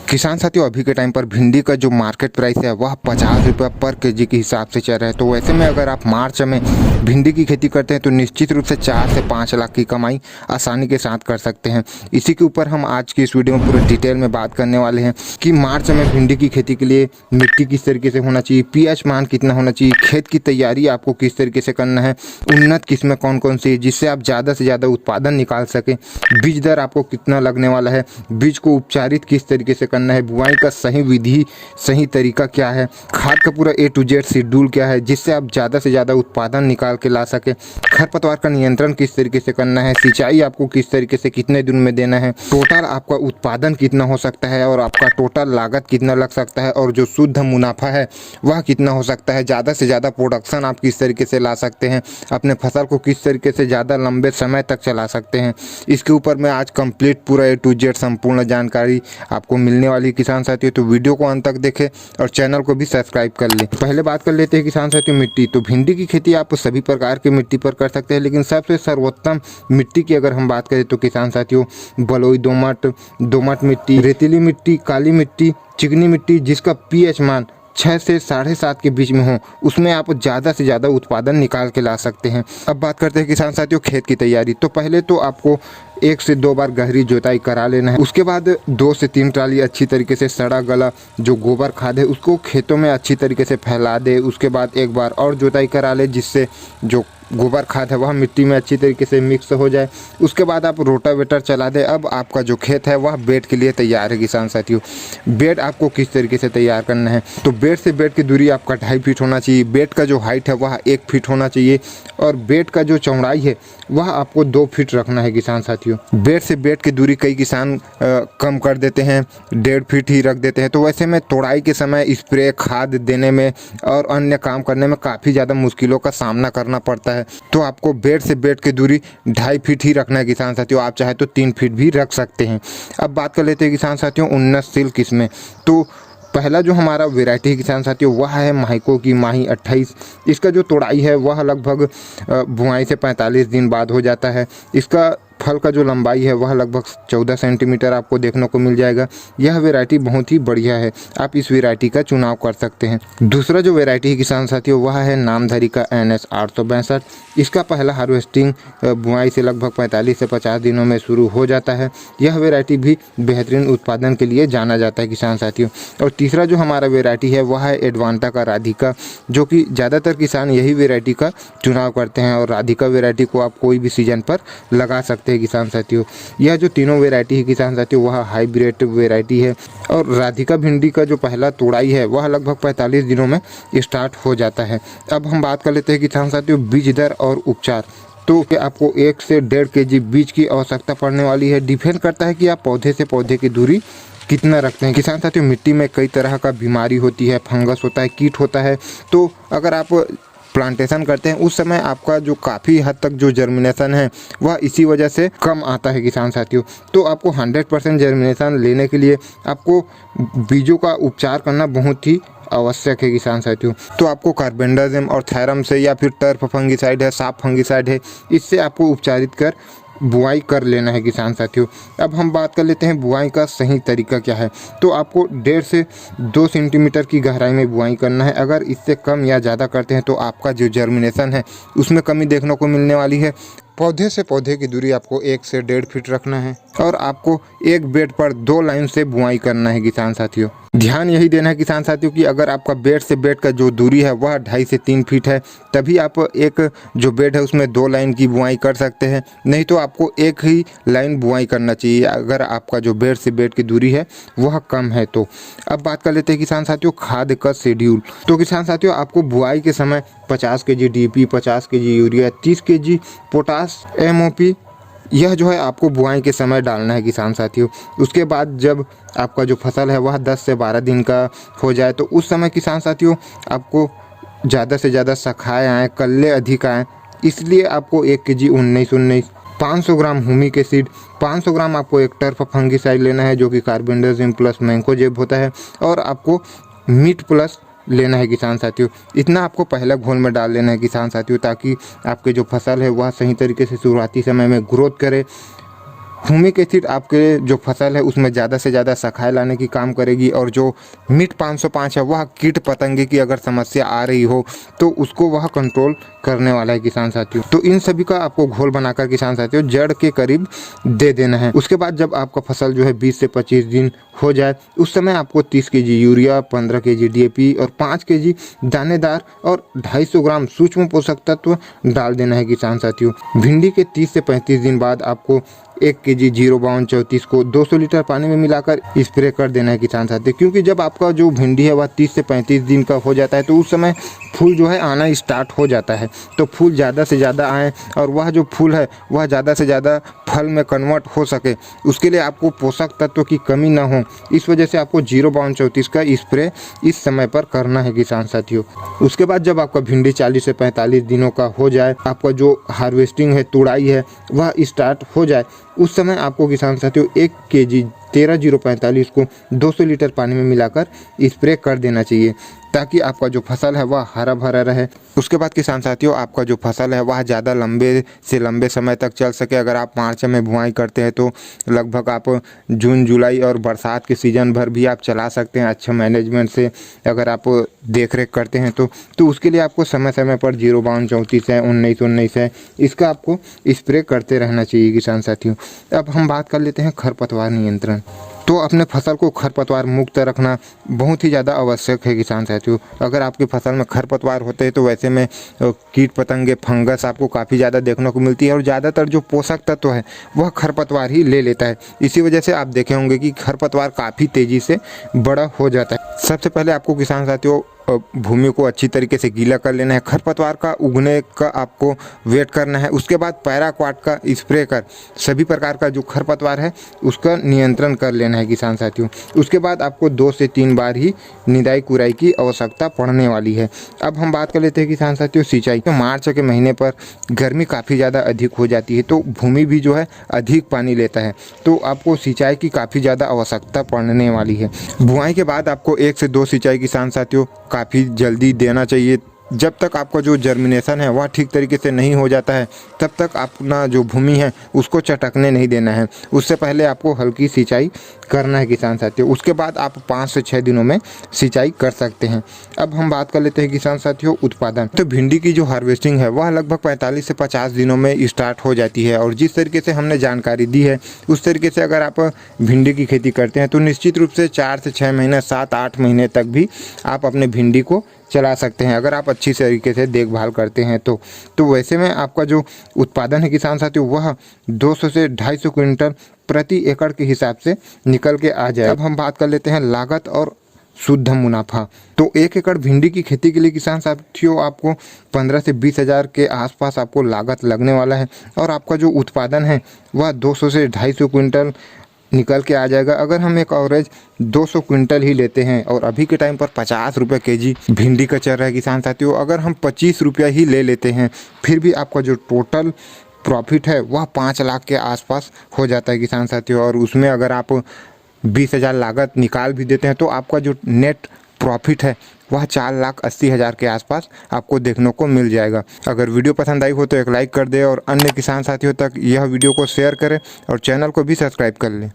किसान साथियों, अभी के टाइम पर भिंडी का जो मार्केट प्राइस है वह 50 रुपये पर केजी के हिसाब से चल रहा है। तो वैसे में अगर आप मार्च में भिंडी की खेती करते हैं तो निश्चित रूप से 4 से 5 लाख की कमाई आसानी के साथ कर सकते हैं। इसी के ऊपर हम आज की इस वीडियो में पूरे डिटेल में बात करने वाले हैं कि मार्च में भिंडी की खेती के लिए मिट्टी किस तरीके से होना चाहिए, पीएच मान कितना होना चाहिए, खेत की तैयारी आपको किस तरीके से करना है, उन्नत किस्में कौन कौन सी है जिससे आप ज़्यादा से ज़्यादा उत्पादन निकाल सकें, बीज दर आपको कितना लगने वाला है, बीज को उपचारित किस तरीके से करना है, बुआई का सही विधि सही तरीका क्या है, खाद का पूरा A to Z शेड्यूल क्या है जिससे आप ज़्यादा से ज़्यादा उत्पादन निकाल के ला सके, खरपतवार का नियंत्रण किस तरीके से करना है, सिंचाई आपको किस तरीके से कितने दिन में देना है, टोटल आपका उत्पादन कितना हो सकता है और आपका टोटल लागत कितना लग सकता है और जो शुद्ध मुनाफा है वह कितना हो सकता है, ज़्यादा से ज़्यादा प्रोडक्शन आप किस तरीके से ला सकते हैं, अपने फसल को किस तरीके से ज़्यादा लंबे समय तक चला सकते हैं। इसके ऊपर मैं आज कंप्लीट पूरा A to Z संपूर्ण जानकारी आपको मिलने वाली किसान साथियों। तो वीडियो को अंत तक देखें और चैनल को भी सब्सक्राइब कर लें। पहले बात कर लेते हैं किसान साथियों मिट्टी। तो भिंडी की खेती आप सभी प्रकार की मिट्टी पर कर सकते हैं, लेकिन सबसे सर्वोत्तम मिट्टी की अगर हम बात करें तो किसान साथियों बलुई दोमट मिट्टी, रेतीली मिट्टी, काली मिट्टी, चिकनी मिट्टी जिसका पीएच मान 6 से 7.5 के बीच में हो, उसमें आप ज़्यादा से ज़्यादा उत्पादन निकाल के ला सकते हैं। अब बात करते हैं किसान साथियों खेत की तैयारी। तो पहले तो आपको 1 से 2 बार गहरी जुताई करा लेना है। उसके बाद 2 से 3 ट्राली अच्छी तरीके से सड़ा गला जो गोबर खाद है उसको खेतों में अच्छी तरीके से फैला दे। उसके बाद एक बार और जुताई करा ले जिससे जो गोबर खाद है वह मिट्टी में अच्छी तरीके से मिक्स हो जाए। उसके बाद आप रोटावेटर चला दें। अब आपका जो खेत है वह बेड के लिए तैयार है किसान साथियों। बेड आपको किस तरीके से तैयार करना है, तो बेड से बेड की दूरी आपका 2.5 फीट होना चाहिए, बेड का जो हाइट है वह 1 फीट होना चाहिए और बेड का जो चौड़ाई है वह आपको 2 फीट रखना है किसान साथियों। बेड से बेड की दूरी कई किसान कम कर देते हैं, 1.5 फीट ही रख देते हैं। तो वैसे में तोड़ाई के समय स्प्रे खाद देने में और अन्य काम करने में काफ़ी ज़्यादा मुश्किलों का सामना करना पड़ता है। तो आपको बेड से बेड की दूरी 2.5 फीट ही रखना है किसान साथियों। आप चाहे तो 3 फीट भी रख सकते हैं। अब बात कर लेते हैं किसान साथियों उन्नतशील किस्में। तो पहला जो हमारा वैरायटी है किसान साथियों वह है माहिको की माही 28। इसका जो तोड़ाई है वह लगभग बुआई से 45 दिन बाद हो जाता है। इसका फल का जो लंबाई है वह लगभग 14 सेंटीमीटर आपको देखने को मिल जाएगा। यह वैरायटी बहुत ही बढ़िया है, आप इस वैरायटी का चुनाव कर सकते हैं। दूसरा जो वैरायटी है किसान साथियों वह है नामधरी का NS 862। इसका पहला हार्वेस्टिंग बुआई से लगभग 45 से 50 दिनों में शुरू हो जाता है। यह वैरायटी भी बेहतरीन उत्पादन के लिए जाना जाता है किसान साथियों। और तीसरा जो हमारा वैरायटी है वह है एडवांटा का राधिका, जो कि ज़्यादातर किसान यही वैरायटी का चुनाव करते हैं और राधिका वैरायटी को आप कोई भी सीजन पर लगा सकते हैं किसान साथियों। यह जो तीनों वैरायटी है किसान साथियों वह हाइब्रिड वैरायटी है और राधिका भिंडी का जो पहला तोड़ाई है वह लगभग 45 दिनों में स्टार्ट हो जाता है। अब हम बात कर लेते हैं किसान साथियों बीज दर और उपचार। तो आपको 1 से 1.5 kg बीज की आवश्यकता पड़ने वाली है। डिपेंड करता है कि आप पौधे से पौधे की दूरी कितना रखते हैं। किसान साथियों मिट्टी में कई तरह का बीमारी होती है, फंगस होता है, कीट होता है। तो अगर आप प्लांटेशन करते हैं उस समय आपका जो काफ़ी हद तक जो जर्मिनेशन है वह इसी वजह से कम आता है किसान साथियों। तो आपको 100% जर्मिनेशन लेने के लिए आपको बीजों का उपचार करना बहुत ही आवश्यक है किसान साथियों। तो आपको कार्बेंडाजिम और थायरम से या फिर टर्फ फंगिसाइड है, साफ फंगिसाइड है, इससे आपको उपचारित कर बुआई कर लेना है किसान साथियों। अब हम बात कर लेते हैं बुआई का सही तरीका क्या है। तो आपको 1.5 से 2 सेंटीमीटर की गहराई में बुआई करना है। अगर इससे कम या ज़्यादा करते हैं तो आपका जो जर्मिनेशन है उसमें कमी देखने को मिलने वाली है। पौधे से पौधे की दूरी आपको 1 से 1.5 फीट रखना है और आपको एक बेड पर 2 लाइन से बुआई करना है किसान साथियों। ध्यान यही देना है किसान साथियों कि अगर आपका बेड से बेड का जो दूरी है वह 2.5 से 3 फीट है तभी आप एक जो बेड है उसमें 2 लाइन की बुआई कर सकते हैं, नहीं तो आपको एक ही लाइन बुआई करना चाहिए अगर आपका जो बेड से बेड की दूरी है वह कम है तो। अब बात कर लेते हैं किसान साथियों खाद का शेड्यूल। तो किसान साथियों आपको बुआई के समय 50 kg DAP, 50 kg urea, 30 kg potash MOP यह जो है आपको बुआई के समय डालना है किसान साथियों। उसके बाद जब आपका जो फसल है वह 10 से 12 दिन का हो जाए तो उस समय किसान साथियों आपको ज़्यादा से ज़्यादा शाखाएँ आएँ, कल्ले अधिक आएँ, इसलिए आपको 1 kg 19-19, 500 ग्राम ह्यूमिक एसिड, 500 ग्राम आपको एक टर्फ फंगिसाइड लेना है जो कि कार्बेंडाजिम प्लस मैंकोजेब होता है और आपको मीट प्लस लेना है किसान साथियों। इतना आपको पहले घोल में डाल लेना है किसान साथियों ताकि आपके जो फसल है वह सही तरीके से शुरुआती समय में ग्रोथ करे ह्यूमिक एसिड आपके जो फसल है उसमें ज़्यादा से ज़्यादा सखाए लाने की काम करेगी, और जो मिट 505 है वह कीट पतंगे की अगर समस्या आ रही हो तो उसको वह कंट्रोल करने वाला है किसान साथियों। तो इन सभी का आपको घोल बनाकर किसान साथियों जड़ के करीब दे देना है। उसके बाद जब आपका फसल जो है 20 से 25 दिन हो जाए उस समय आपको 30 केजी यूरिया, 15 केजी DAP और 5 केजी दानेदार और 250 ग्राम सूक्ष्म पोषक तत्व डाल देना है किसान साथियों। भिंडी के 30 से 35 दिन बाद आपको 1 केजी 05234 को 200 लीटर पानी में मिलाकर स्प्रे कर देना है किसान साथी। क्योंकि जब आपका जो भिंडी है वह 30 से 35 दिन का हो जाता है तो उस समय फूल जो है आना स्टार्ट हो जाता है। तो फूल ज़्यादा से ज़्यादा आए और वह जो फूल है वह ज़्यादा से ज़्यादा फल में कन्वर्ट हो सके, उसके लिए आपको पोषक तत्व की कमी ना हो, इस वजह से आपको 05234 का स्प्रे इस समय पर करना है किसान साथियों। उसके बाद जब आपका भिंडी 40 से 45 दिनों का हो जाए, आपका जो हार्वेस्टिंग है, तुड़ाई है, वह स्टार्ट हो जाए, उस समय आपको किसान साथियों 1 केजी 13045 को 200 लीटर पानी में मिलाकर स्प्रे कर देना चाहिए, ताकि आपका जो फसल है वह हरा भरा रहे। उसके बाद किसान साथियों आपका जो फसल है वह ज़्यादा लंबे से लंबे समय तक चल सके। अगर आप मार्च में बुआई करते हैं तो लगभग आप जून, जुलाई और बरसात के सीज़न भर भी आप चला सकते हैं अच्छा मैनेजमेंट से, अगर आप देख रेख करते हैं तो उसके लिए आपको समय समय पर 05234 है, 1919 है, इसका आपको स्प्रे करते रहना चाहिए किसान साथियों। अब हम बात कर लेते हैं खरपतवार नियंत्रण। तो अपने फसल को खरपतवार मुक्त रखना बहुत ही ज़्यादा आवश्यक है किसान साथियों। अगर आपकी फसल में खरपतवार होते हैं तो वैसे में कीट पतंगे, फंगस आपको काफ़ी ज़्यादा देखने को मिलती है, और ज़्यादातर जो पोषक तत्व है वह खरपतवार ही ले लेता है। इसी वजह से आप देखे होंगे कि खरपतवार काफ़ी तेज़ी से बड़ा हो जाता है। सबसे पहले आपको किसान साथियों भूमि को अच्छी तरीके से गीला कर लेना है, खरपतवार का उगने का आपको वेट करना है। उसके बाद पैराक्वाट का स्प्रे कर सभी प्रकार का जो खरपतवार है उसका नियंत्रण कर लेना है किसान साथियों। उसके बाद आपको 2 से 3 बार ही निदाई कुराई की आवश्यकता पड़ने वाली है। अब हम बात कर लेते हैं किसान साथियों सिंचाई। तो मार्च के महीने पर गर्मी काफ़ी ज़्यादा अधिक हो जाती है, तो भूमि भी जो है अधिक पानी लेता है, तो आपको सिंचाई की काफ़ी ज़्यादा आवश्यकता पड़ने वाली है। बुआई के बाद आपको 1 से 2 सिंचाई किसान साथियों काफ़ी जल्दी देना चाहिए। जब तक आपका जो जर्मिनेशन है वह ठीक तरीके से नहीं हो जाता है तब तक अपना जो भूमि है उसको चटकने नहीं देना है। उससे पहले आपको हल्की सिंचाई करना है किसान साथियों। उसके बाद आप 5 से 6 दिनों में सिंचाई कर सकते हैं। अब हम बात कर लेते हैं किसान साथियों उत्पादन। तो भिंडी की जो हार्वेस्टिंग है वह लगभग 45 से 50 दिनों में स्टार्ट हो जाती है, और जिस तरीके से हमने जानकारी दी है उस तरीके से अगर आप भिंडी की खेती करते हैं तो निश्चित रूप से 4 से 6 महीने, 7-8 महीने तक भी आप अपने भिंडी को चला सकते हैं, अगर आप अच्छी तरीके से देखभाल करते हैं तो वैसे में आपका जो उत्पादन है किसान साथियों वह 200 से 250 क्विंटल प्रति एकड़ के हिसाब से निकल के आ जाए। अब हम बात कर लेते हैं लागत और शुद्ध मुनाफा। तो 1 एकड़ भिंडी की खेती के लिए किसान साथियों आपको 15 से 20 हज़ार के आसपास आपको लागत लगने वाला है, और आपका जो उत्पादन है वह 200 से 250 क्विंटल निकल के आ जाएगा। अगर हम एक एवरेज 200 क्विंटल ही लेते हैं, और अभी के टाइम पर 50 रुपये केजी भिंडी का चल रहा है किसान साथियों, अगर हम 25 रुपया ही ले लेते हैं फिर भी आपका जो टोटल प्रॉफिट है वह 5 लाख के आसपास हो जाता है किसान साथियों। और उसमें अगर आप 20,000 लागत निकाल भी देते हैं तो आपका जो नेट प्रॉफिट है वह 4,80,000 के आसपास आपको देखने को मिल जाएगा। अगर वीडियो पसंद आई हो तो एक लाइक कर दे, और अन्य किसान साथियों तक यह वीडियो को शेयर करें, और चैनल को भी सब्सक्राइब कर लें।